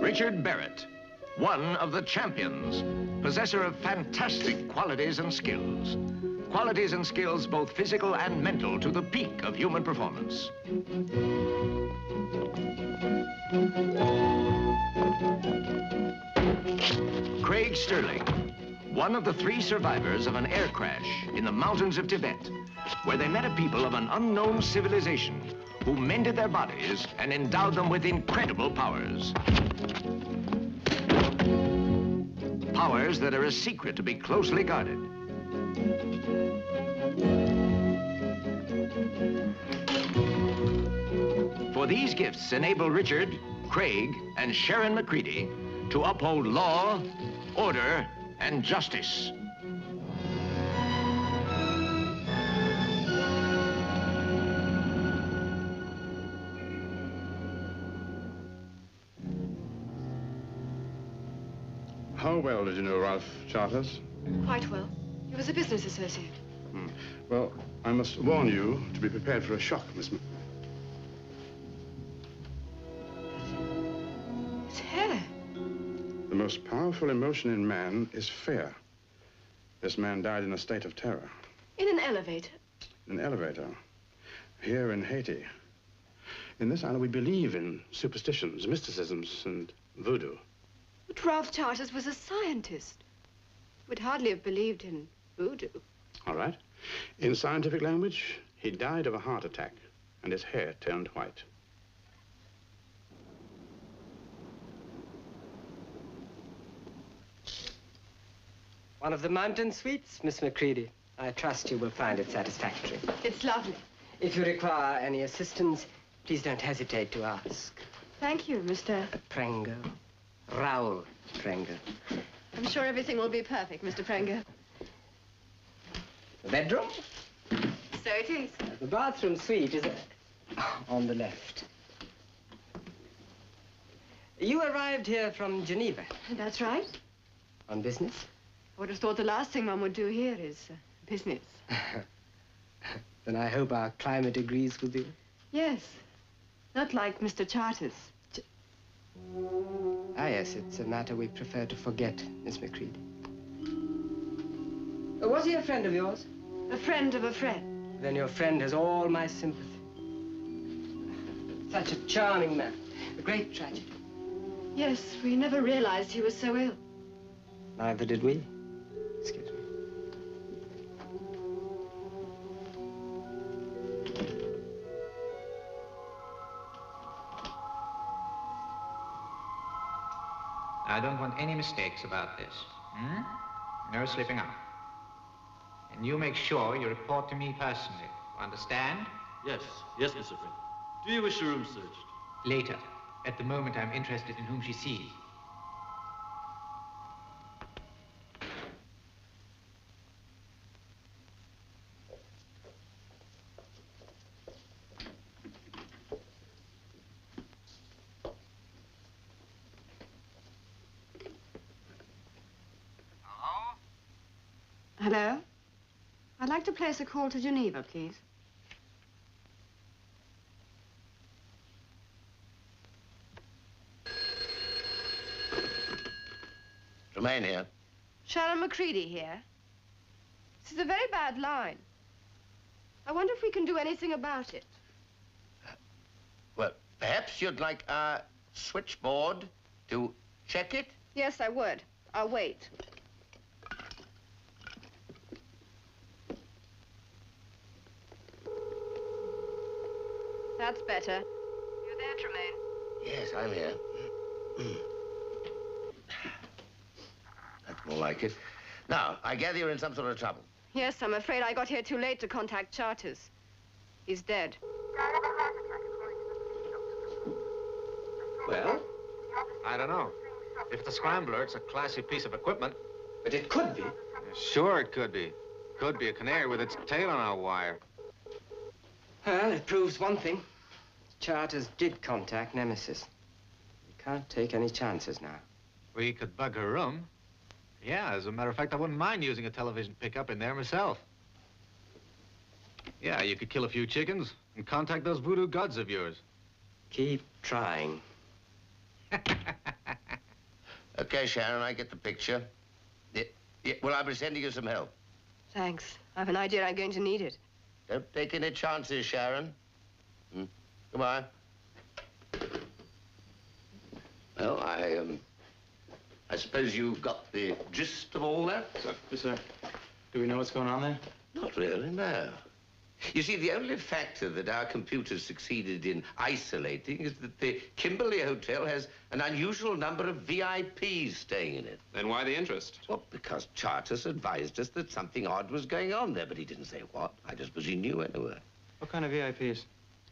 Richard Barrett, one of the champions, possessor of fantastic qualities and skills. Qualities and skills both physical and mental to the peak of human performance. Craig Sterling, one of the 3 survivors of an air crash in the mountains of Tibet, where they met a people of an unknown civilization who mended their bodies and endowed them with incredible powers. Powers that are a secret to be closely guarded. For these gifts enable Richard, Craig, and Sharon McCready to uphold law, order, and justice. How well did you know Ralph Charters? Quite well. He was a business associate. Well, I must warn you to be prepared for a shock, Miss His hair. The most powerful emotion in man is fear. This man died in a state of terror. In an elevator? In an elevator. Here in Haiti. In this island, we believe in superstitions, mysticisms, and voodoo. But Ralph Charters was a scientist. Would hardly have believed in voodoo. All right. In scientific language, he died of a heart attack, and his hair turned white. One of the mountain suites, Miss McCready. I trust you will find it satisfactory. It's lovely. If you require any assistance, please don't hesitate to ask. Thank you, Mr. Prengo. Raoul Prengo. I'm sure everything will be perfect, Mr. Prengo. The bedroom? So it is. The bathroom suite is on the left. You arrived here from Geneva. That's right. On business? I would have thought the last thing one would do here is business. Then I hope our climate agrees with you. Yes. Not like Mr. Charters. Ah, yes, it's a matter we prefer to forget, Miss McCready. Was he a friend of yours? A friend of a friend. Then your friend has all my sympathy. Such a charming man. A great tragedy. Yes, we never realized he was so ill. Neither did we. Excuse me. I don't want any mistakes about this. No slipping up. And you make sure you report to me personally. Understand? Yes, yes, Mr. Friend. Do you wish the room searched? Later. At the moment, I'm interested in whom she sees. Hello? I'd like to place a call to Geneva, please. Tremaine here. Sharon McCready here. This is a very bad line. I wonder if we can do anything about it. Well, perhaps you'd like our switchboard to check it? Yes, I would. I'll wait. That's better. You there, Tremaine? Yes, I'm here. That's more like it. Now, I gather you're in some sort of trouble. Yes, I'm afraid I got here too late to contact Charters. He's dead. Well, I don't know. If the scrambler, it's a classy piece of equipment. But it could be. Sure it could be. Could be a canary with its tail on a wire. Well, it proves one thing. Charters did contact Nemesis. We can't take any chances now. We could bug her room. Yeah, as a matter of fact, I wouldn't mind using a television pickup in there myself. Yeah, you could kill a few chickens and contact those voodoo gods of yours. Keep trying. Okay, Sharon, I get the picture. Yeah, well, I'll be sending you some help. Thanks. I've an idea I'm going to need it. Don't take any chances, Sharon. Goodbye. Well, I suppose you got the gist of all that? Yes, sir. Do we know what's going on there? Not really, no. You see, the only factor that our computers succeeded in isolating is that the Kimberley Hotel has an unusual number of VIPs staying in it. Then why the interest? Well, because Charters advised us that something odd was going on there, but he didn't say what. I just suppose he knew anyway. What kind of VIPs?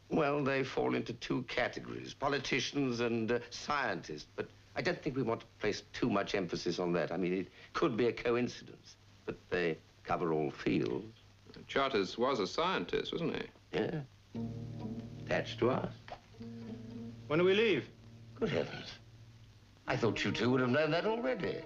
Well, they fall into two categories, politicians and scientists, but I don't think we want to place too much emphasis on that. I mean, it could be a coincidence, but they cover all fields. Charters was a scientist, wasn't he? Yeah. Attached to us. When do we leave? Good heavens. I thought you two would have known that already.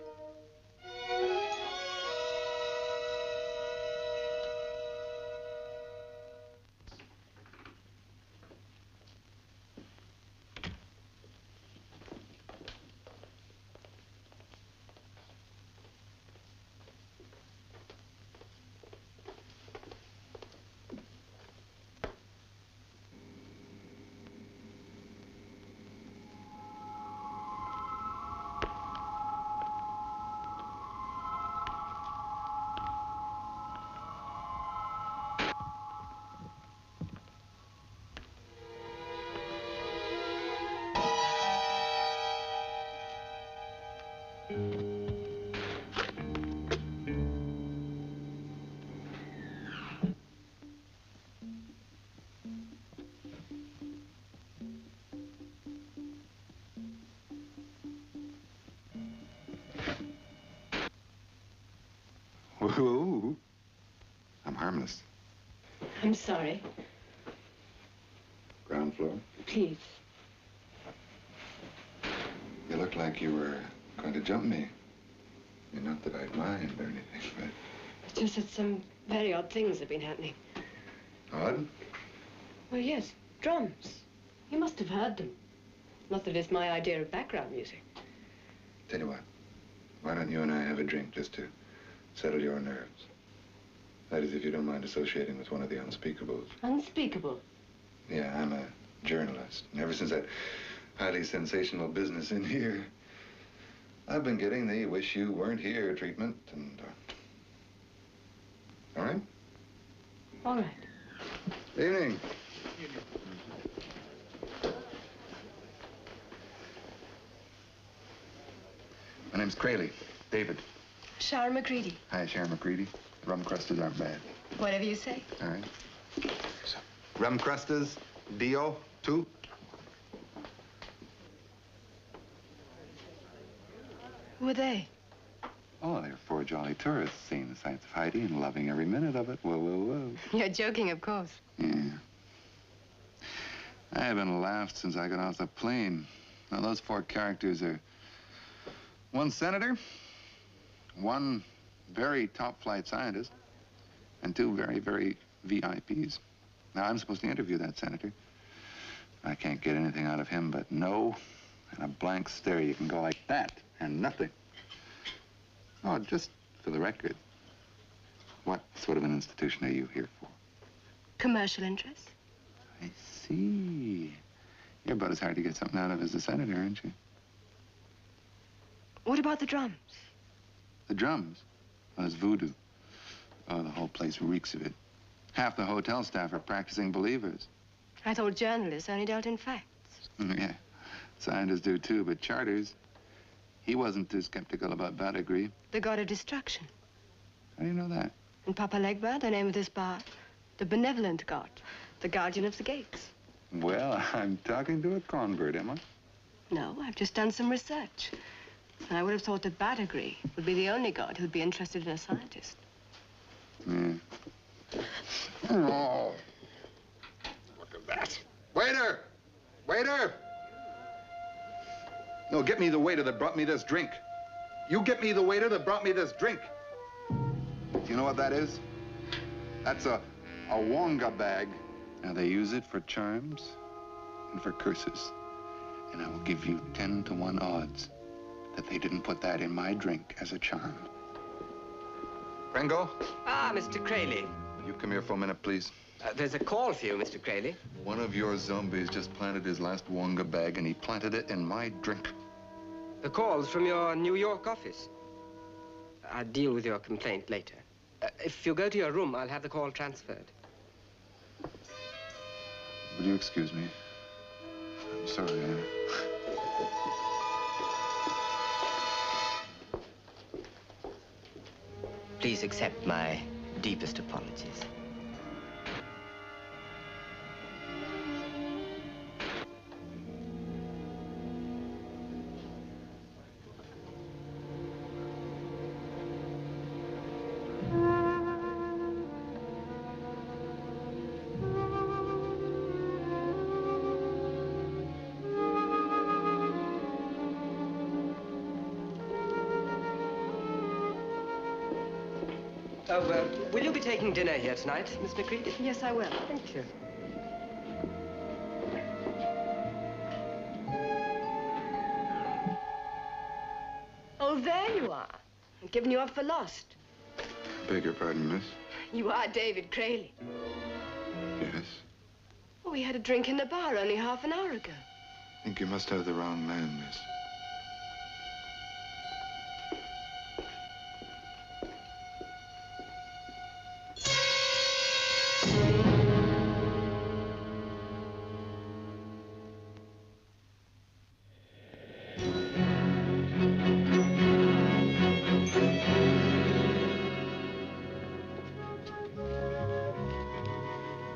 Whoa. I'm harmless. I'm sorry. Ground floor? Please. You look like you were going to jump me. Not that I'd mind or anything, but... It's just that some very odd things have been happening. Odd? Well, yes, drums. You must have heard them. Not that it's my idea of background music. Tell you what, why don't you and I have a drink just to settle your nerves? That is, if you don't mind associating with one of the unspeakables. Unspeakable? Yeah, I'm a journalist. And ever since that highly sensational business in here, I've been getting the wish you weren't here treatment, and... All right? All right. Evening. My name's Crayley. David. Sharon McCready. Hi, Sharon McCready. Rum crusters aren't bad. Whatever you say. All right. So, rum crusters, Dio, 2. Who are they? Oh, they're 4 jolly tourists seeing the sights of Heidi and loving every minute of it. Whoa, whoa, whoa. You're joking, of course. Yeah. I haven't laughed since I got off the plane. Now, those 4 characters are 1 senator, 1 very top-flight scientist, and 2 very, very VIPs. Now, I'm supposed to interview that senator. I can't get anything out of him but no and a blank stare. You can go like that and nothing. Oh, just for the record, what sort of an institution are you here for? Commercial interest? I see. You're about as hard to get something out of as the senator, aren't you? What about the drums? The drums? Well, it's voodoo. Oh, the whole place reeks of it. Half the hotel staff are practicing believers. I thought journalists only dealt in facts. Yeah, scientists do too, but Charters, he wasn't too skeptical about that degree. The god of destruction. How do you know that? And Papa Legba, the name of this bar, the benevolent god, the guardian of the gates. Well, I'm talking to a convert, am I? No, I've just done some research. And I would have thought that Batagry would be the only god who'd be interested in a scientist. Yeah. Oh. Look at that. Waiter! Waiter! No, get me the waiter that brought me this drink. You get me the waiter that brought me this drink. Do you know what that is? That's a wonga bag. Now, they use it for charms and for curses. And I will give you 10 to 1 odds that they didn't put that in my drink as a charm. Pringle? Ah, Mr. Crayley. Will you come here for a minute, please? There's a call for you, Mr. Crayley. One of your zombies just planted his last Wonga bag, and he planted it in my drink. The call's from your New York office. I'll deal with your complaint later. If you go to your room, I'll have the call transferred. Will you excuse me? I'm sorry, Anna. Please accept my deepest apologies. Will you be taking dinner here tonight, Miss McCready? Yes, I will. Thank you. Oh, there you are. I've given you up for lost. Beg your pardon, miss? You are David Crayley. Yes. Well, we had a drink in the bar only half an hour ago. I think you must have the wrong man, miss.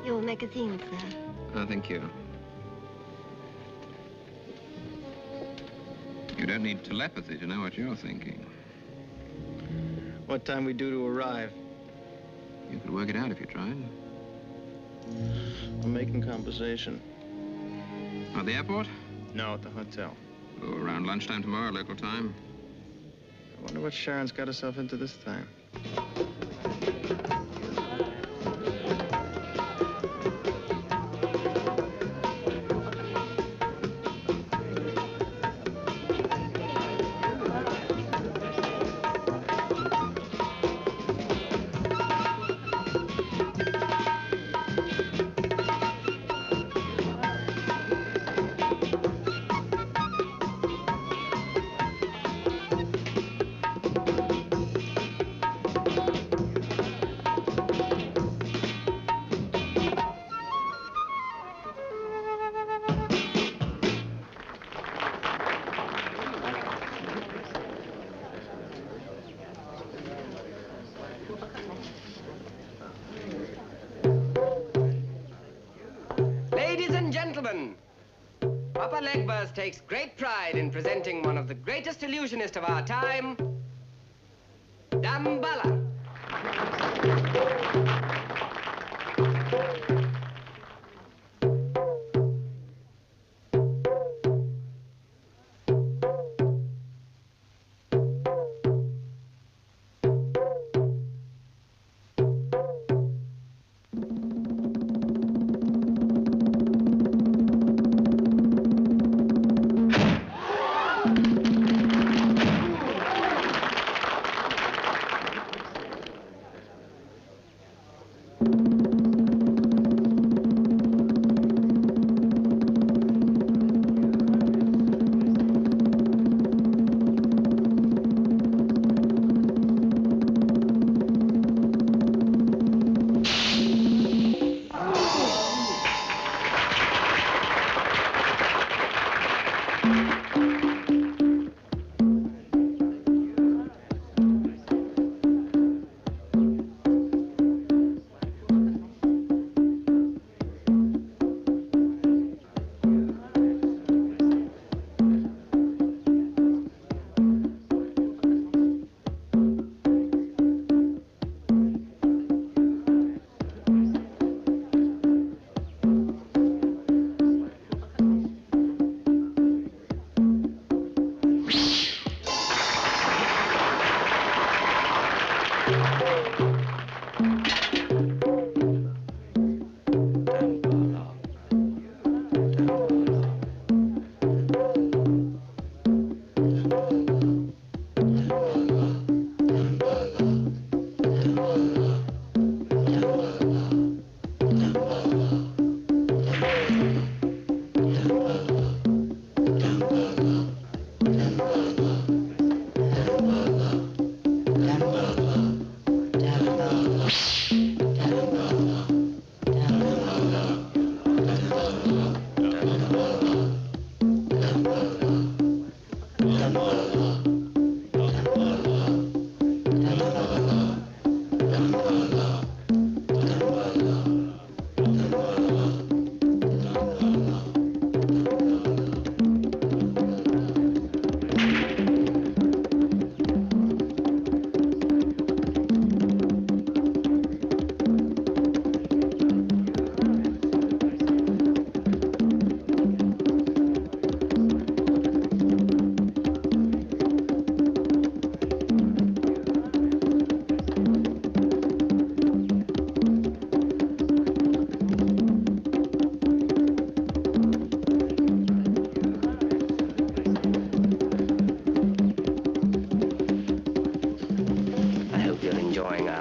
Your magazine, sir. Oh, thank you. You don't need telepathy to know what you're thinking. What time we due to arrive? You could work it out if you tried. I'm making conversation. At the airport? No, at the hotel. Oh, around lunchtime tomorrow, local time. I wonder what Sharon's got herself into this time. Papa Legber's takes great pride in presenting one of the greatest illusionists of our time, Damballa.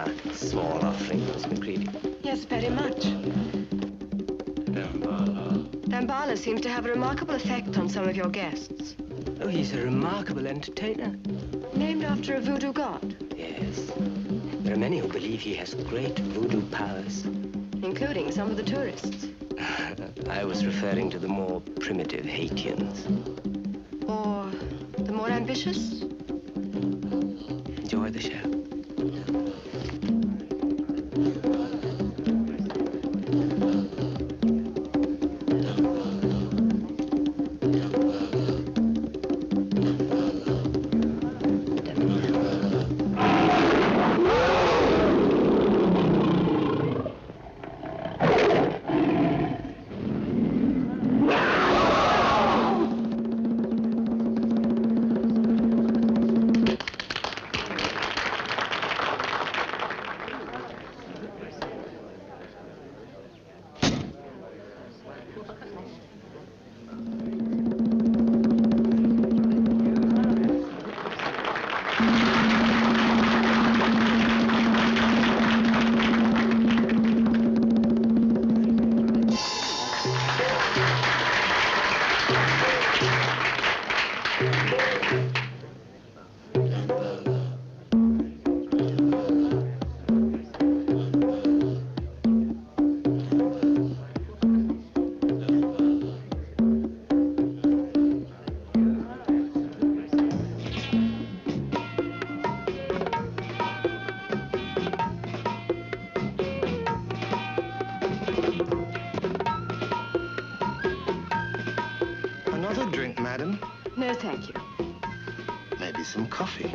a small offering, Miss McCready? Yes, very much. Dambala seems to have a remarkable effect on some of your guests. Oh, he's a remarkable entertainer. Named after a voodoo god? Yes. There are many who believe he has great voodoo powers. Including some of the tourists. I was referring to the more primitive Haitians. Or the more ambitious? Enjoy the show. Another drink, madam? No, thank you. Maybe some coffee.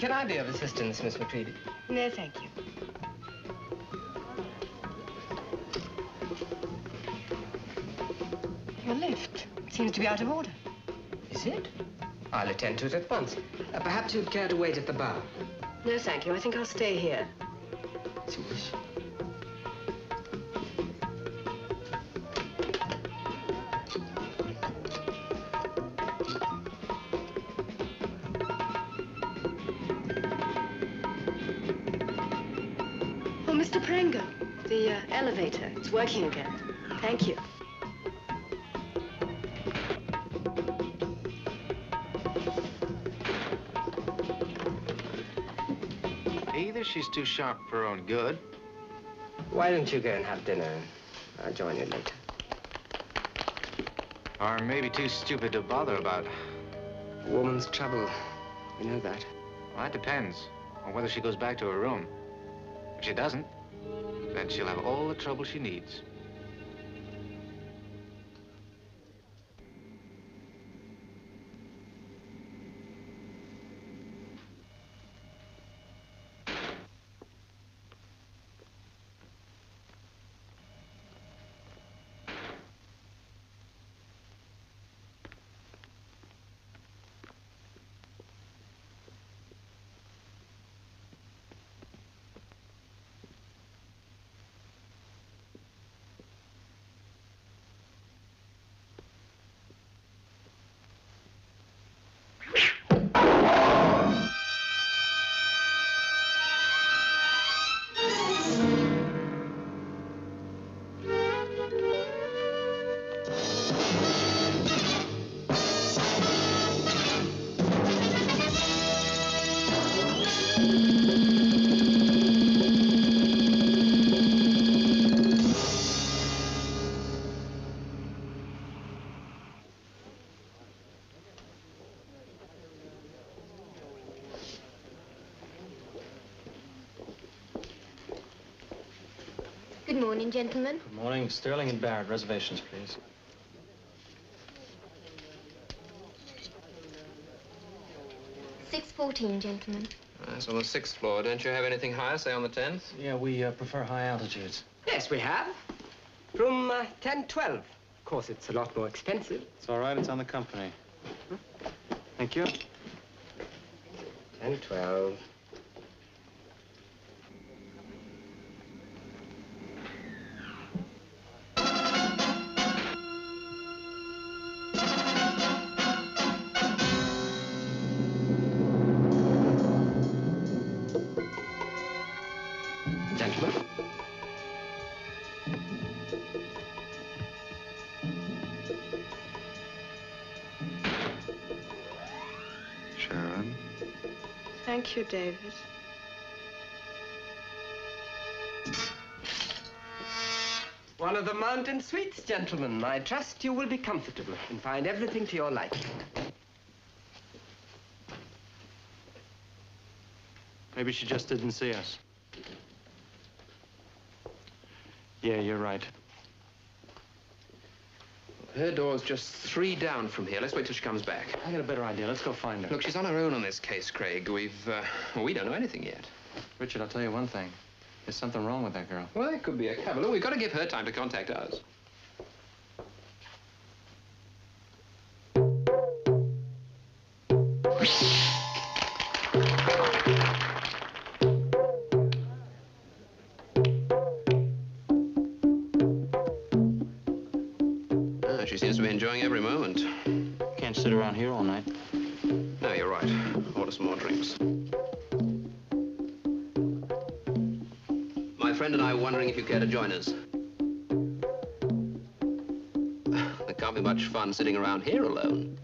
Can I be of assistance, Miss McCready? No, thank you. Your lift seems to be out of order. Is it? I'll attend to it at once. Perhaps you'd care to wait at the bar. No, thank you. I think I'll stay here. As you wish. Mr. Prango, the elevator. It's working again. Thank you. Either she's too sharp for her own good. Why don't you go and have dinner? I'll join you later. Or maybe too stupid to bother about. Woman's trouble. You know that. Well, that depends on whether she goes back to her room. If she doesn't, then she'll have all the trouble she needs. Good morning, gentlemen. Good morning. Sterling and Barrett. Reservations, please. $6.14, gentlemen. That's on the 6th floor. Don't you have anything higher, say on the 10th? Yeah, we prefer high altitudes. Yes, we have. Room 1012. Of course, it's a lot more expensive. It's all right. It's on the company. Thank you. 1012. Gentlemen. Sharon. Thank you, David. One of the mountain suites, gentlemen. I trust you will be comfortable and find everything to your liking. Maybe she just didn't see us. Yeah, you're right. Her door's just 3 down from here. Let's wait till she comes back. I got a better idea. Let's go find her. Look, she's on her own on this case, Craig. We don't know anything yet. Richard, I'll tell you one thing. There's something wrong with that girl. Well, it could be a cab. Look, we've got to give her time to contact us. She seems to be enjoying every moment. Can't sit around here all night. No, you're right. Order some more drinks. My friend and I were wondering if you care to join us. There can't be much fun sitting around here alone.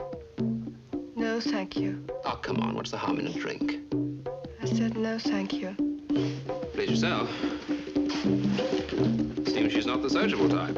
No, thank you. Oh, come on. What's the harm in a drink? I said no, thank you. Please yourself. Seems she's not the sociable type.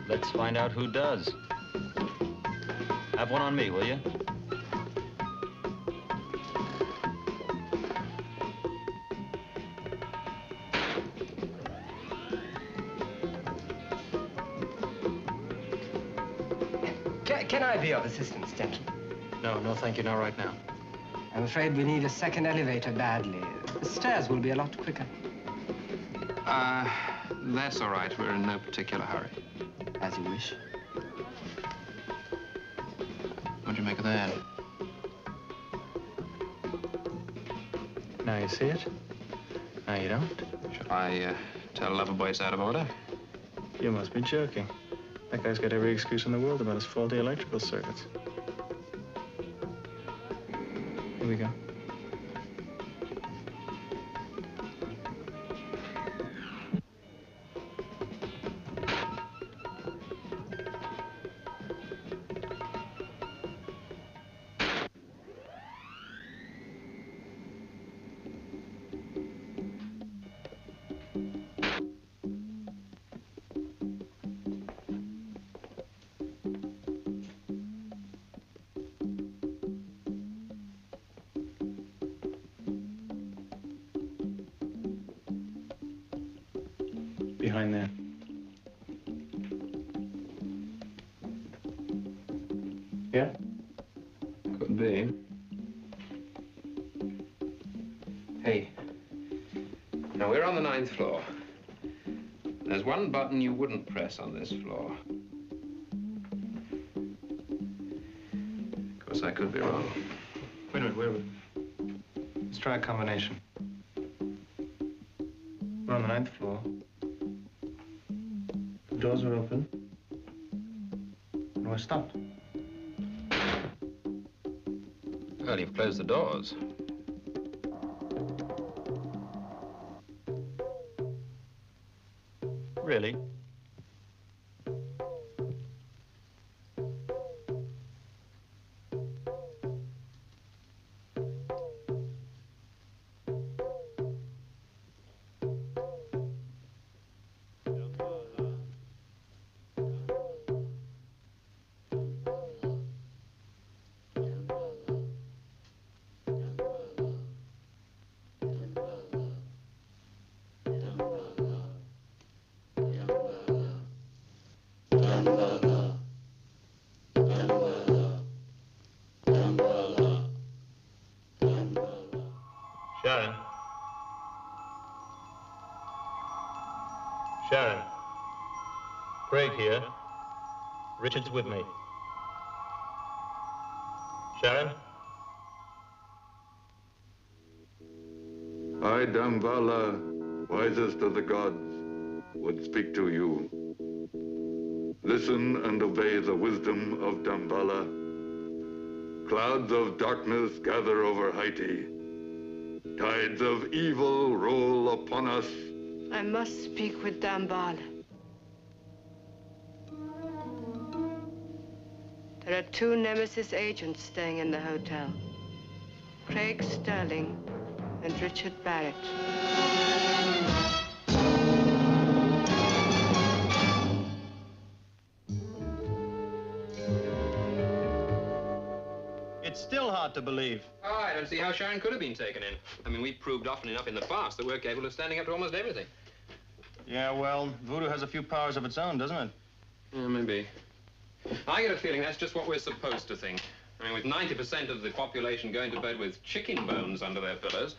Let's find out who does. Have one on me, will you? Can I be of assistance, gentlemen? No, thank you. Not right now. I'm afraid we need a second elevator badly. The stairs will be a lot quicker. That's all right. We're in no particular hurry. As you wish. What'd you make of that? Now you see it. Now you don't. Shall I tell Loverboy it's out of order? You must be joking. That guy's got every excuse in the world about his faulty electrical circuits. Here we go. Behind there. Yeah? Could be. Hey. Now, we're on the 9th floor. There's one button you wouldn't press on this floor. Of course, I could be wrong. Wait a minute, wait a minute. Let's try a combination. We're on the 9th floor. The doors are open. And We're stopped. Well, you've closed the doors. Really? Sharon. Sharon. Craig here. Richard's with me. Sharon? I, Damvala, wisest of the gods, would speak to you. Listen and obey the wisdom of Damvala. Clouds of darkness gather over Haiti. Tides of evil roll upon us. I must speak with Damvala. There are 2 Nemesis agents staying in the hotel. Craig Sterling and Richard Barrett. It's still hard to believe. Oh, I don't see how Sharon could have been taken in. I mean, we've proved often enough in the past that we're capable of standing up to almost everything. Yeah, well, voodoo has a few powers of its own, doesn't it? Yeah, maybe. I get a feeling that's just what we're supposed to think. I mean, with 90% of the population going to bed with chicken bones under their pillows,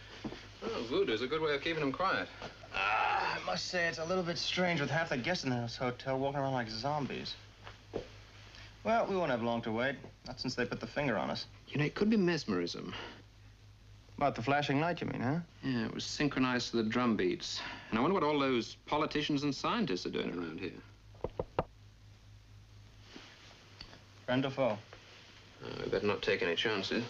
well, voodoo's a good way of keeping them quiet. I must say it's a little bit strange with half the guests in this hotel walking around like zombies. Well, we won't have long to wait. Not since they put the finger on us. You know, it could be mesmerism. About the flashing light, you mean, huh? Yeah, it was synchronized to the drum beats. And I wonder what all those politicians and scientists are doing around here. Friend or foe? We better not take any chances.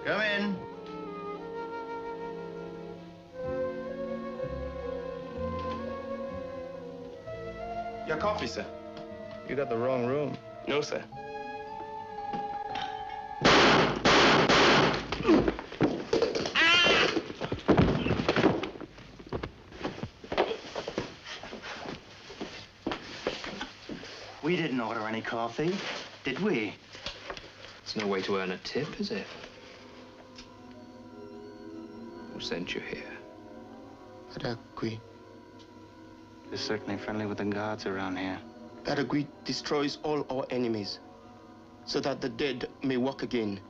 Come in. Your coffee, sir. You got the wrong room. No, sir. We didn't order any coffee, did we? It's no way to earn a tip, is it? Who sent you here? Aragui. They're certainly friendly with the gods around here. Aragui destroys all our enemies, so that the dead may walk again.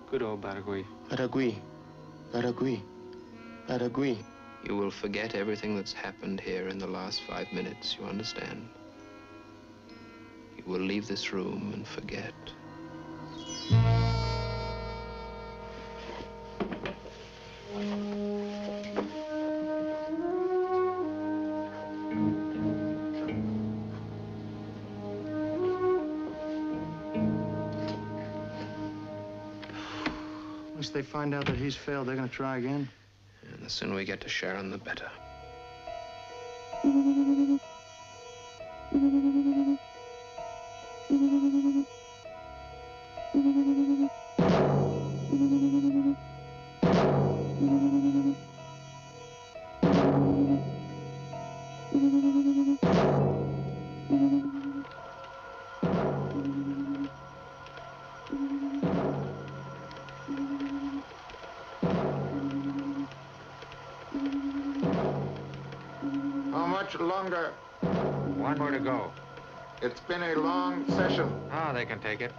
Good old Baragui. Aragui. Aragui. Aragui. You will forget everything that's happened here in the last 5 minutes, you understand? You will leave this room and forget. Once they find out that he's failed, they're gonna try again. And the sooner we get to Sharon, the better. How much longer? 1 more to go. It's been a long session. Ah, they can take it.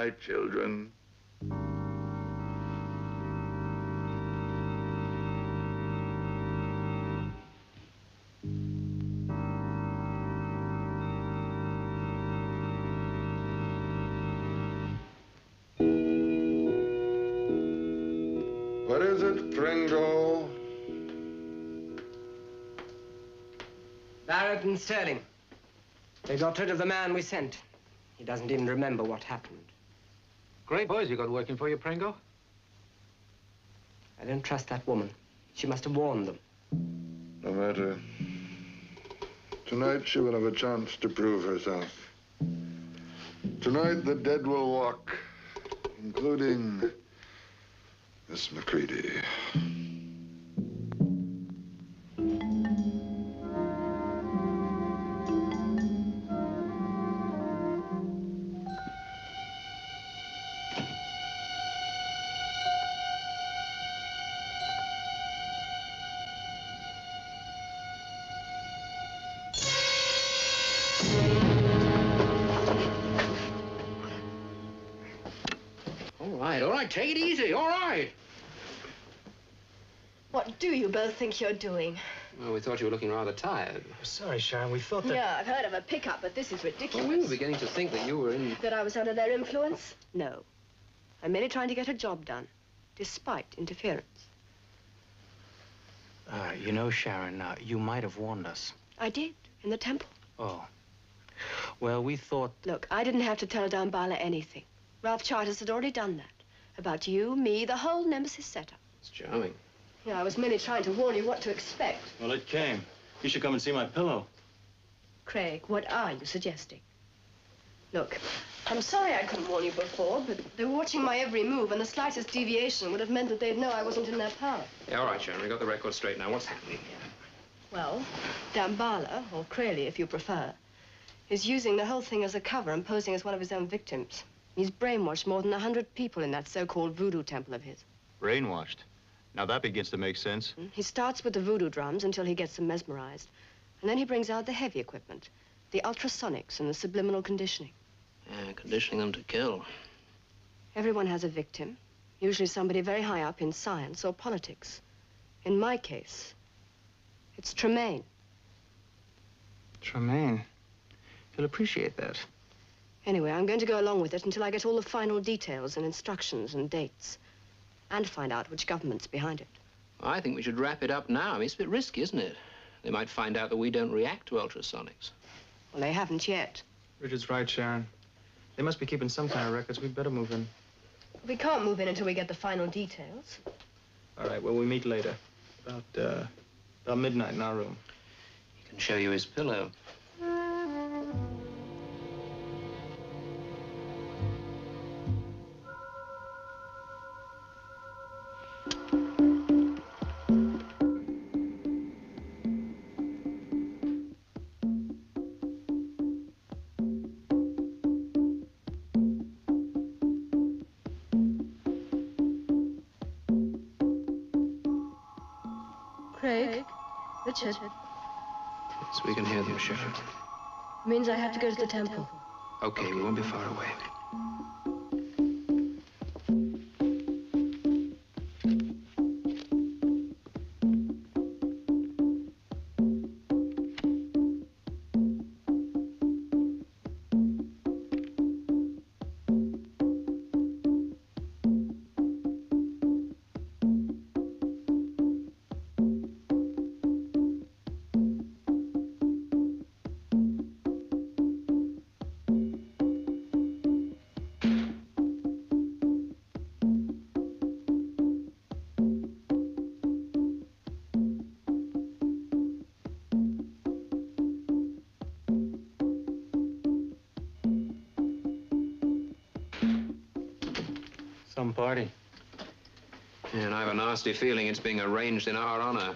my children. What is it, Pringle? Barrett and Sterling. They got rid of the man we sent. He doesn't even remember what happened. Great boys you got working for you, Pringo. I don't trust that woman. She must have warned them. No matter. Tonight she will have a chance to prove herself. Tonight the dead will walk, including Miss McCready. All right, take it easy, all right. What do you both think you're doing? Well, we thought you were looking rather tired. Sorry, Sharon, we thought that... Yeah, I've heard of a pickup, but this is ridiculous. Well, we were beginning to think that you were in... That I was under their influence? No. I'm merely trying to get a job done, despite interference. You know, Sharon, you might have warned us. I did, in the temple. Oh. Well, we thought... Look, I didn't have to tell Dambala anything. Ralph Charters had already done that. About you, me, the whole Nemesis setup. It's charming. Yeah, I was merely trying to warn you what to expect. Well, it came. You should come and see my pillow. Craig, what are you suggesting? Look, I'm sorry I couldn't warn you before, but they were watching my every move, and the slightest deviation would have meant that they'd know I wasn't in their power. Yeah, all right, Sharon, we got the record straight now. What's happening here? Well, Dambala, or Crayley, if you prefer, is using the whole thing as a cover and posing as one of his own victims. He's brainwashed more than 100 people in that so-called voodoo temple of his. Brainwashed. Now that begins to make sense. He starts with the voodoo drums until he gets them mesmerized. And then he brings out the heavy equipment, the ultrasonics and the subliminal conditioning. Yeah, conditioning them to kill. Everyone has a victim, usually somebody very high up in science or politics. In my case, it's Tremaine. Tremaine. He'll appreciate that. Anyway, I'm going to go along with it until I get all the final details and instructions and dates. And find out which government's behind it. I think we should wrap it up now. I mean, it's a bit risky, isn't it? They might find out that we don't react to ultrasonics. Well, they haven't yet. Richard's right, Sharon. They must be keeping some kind of records. We'd better move in. We can't move in until we get the final details. All right, well, we meet later. About midnight in our room. He can show you his pillow. Craig? Richard? Yes, we can hear them, Sharon. Means I have to go to the temple. Okay, we won't be far away. Some party. And I have a nasty feeling it's being arranged in our honor.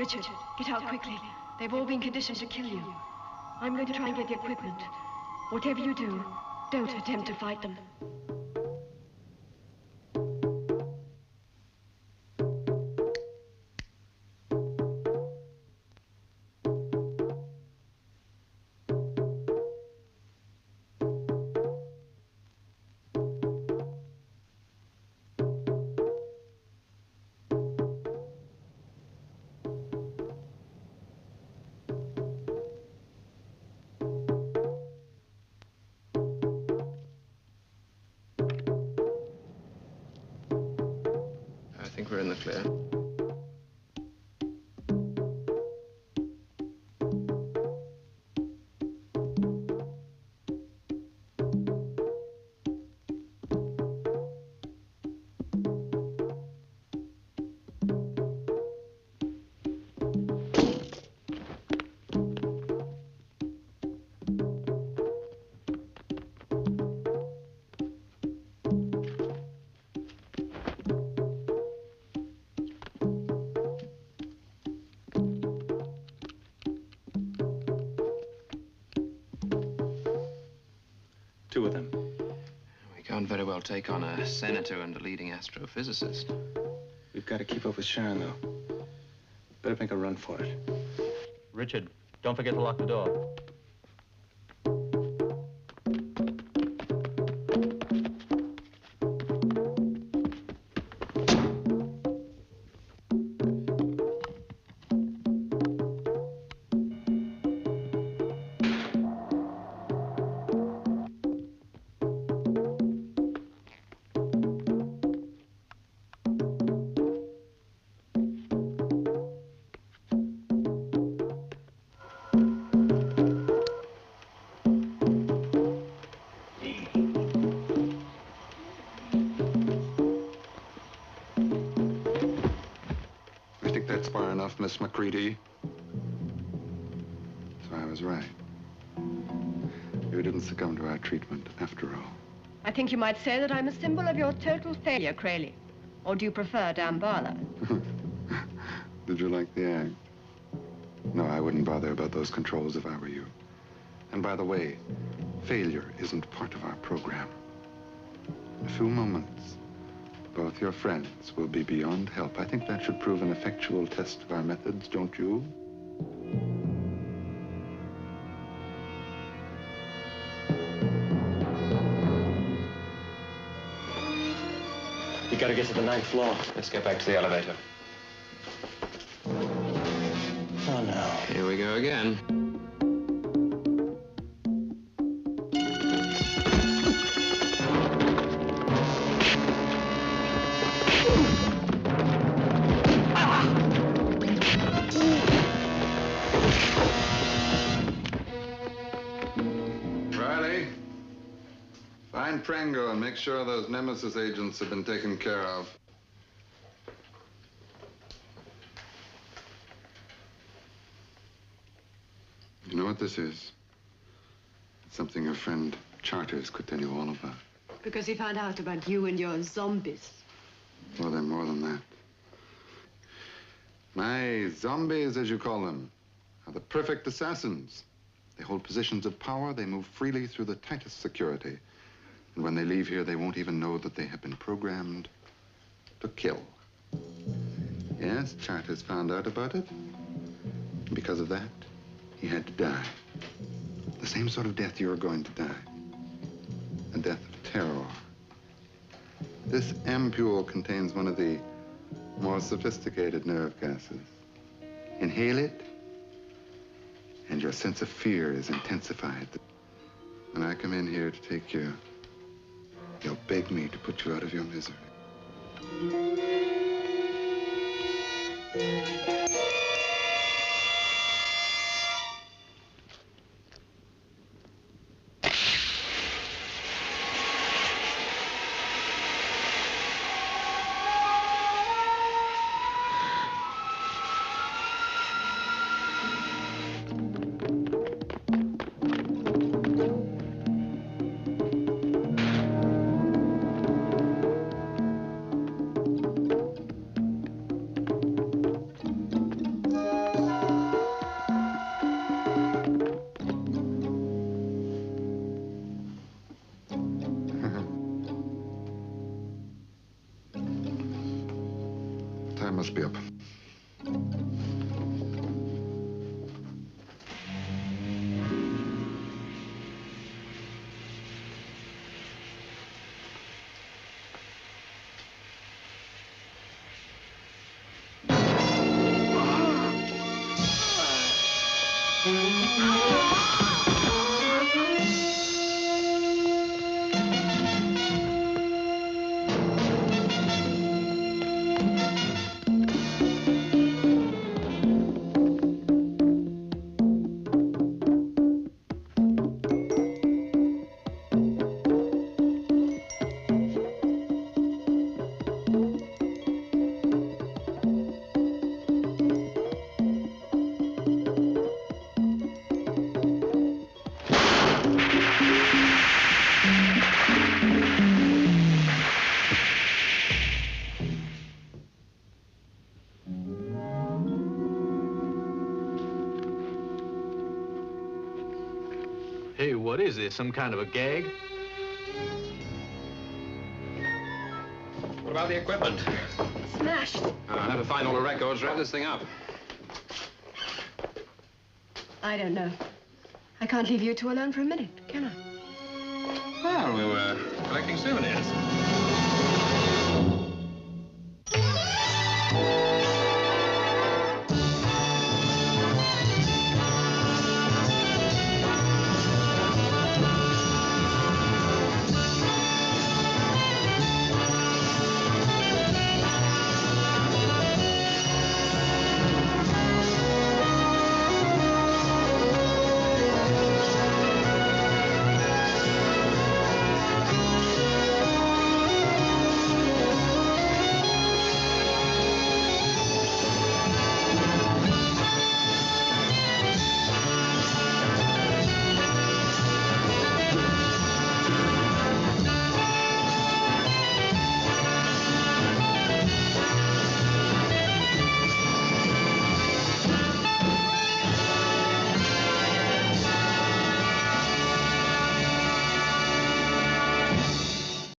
Richard, get out quickly. They've all been conditioned to kill you. I'm going to try and get the equipment. Whatever you do, don't attempt to fight them. I think we're in the clear. Two of them. We can't very well take on a senator and a leading astrophysicist. We've got to keep up with Sharon, though. Better make a run for it. Richard, don't forget to lock the door. Miss McCready. So I was right. You didn't succumb to our treatment after all. I think you might say that I'm a symbol of your total failure, Crayley. Or do you prefer Dambala? Did you like the act? No, I wouldn't bother about those controls if I were you. And by the way, failure isn't part of our program. In a few moments, Both your friends will be beyond help. I think that should prove an effectual test of our methods, don't you? You gotta get to the 9th floor. Let's get back to the elevator. Oh, no. Here we go again. Riley, find Prango and make sure those Nemesis agents have been taken care of. You know what this is? It's something your friend Charters could tell you all about. Because he found out about you and your zombies. Well, they're more than that. My zombies, as you call them, are the perfect assassins. They hold positions of power. They move freely through the tightest security. And when they leave here, they won't even know that they have been programmed to kill. Yes, Charters found out about it. And because of that, he had to die. The same sort of death you're going to die. A death of terror. This ampule contains one of the more sophisticated nerve gases. Inhale it, and your sense of fear is intensified. When I come in here to take you, you'll beg me to put you out of your misery. Time must be up. Hey, what is this? Some kind of a gag? What about the equipment? Smashed. I'll never find all the records. Wrap this thing up. I don't know. I can't leave you two alone for a minute, can I? Well, we were collecting souvenirs.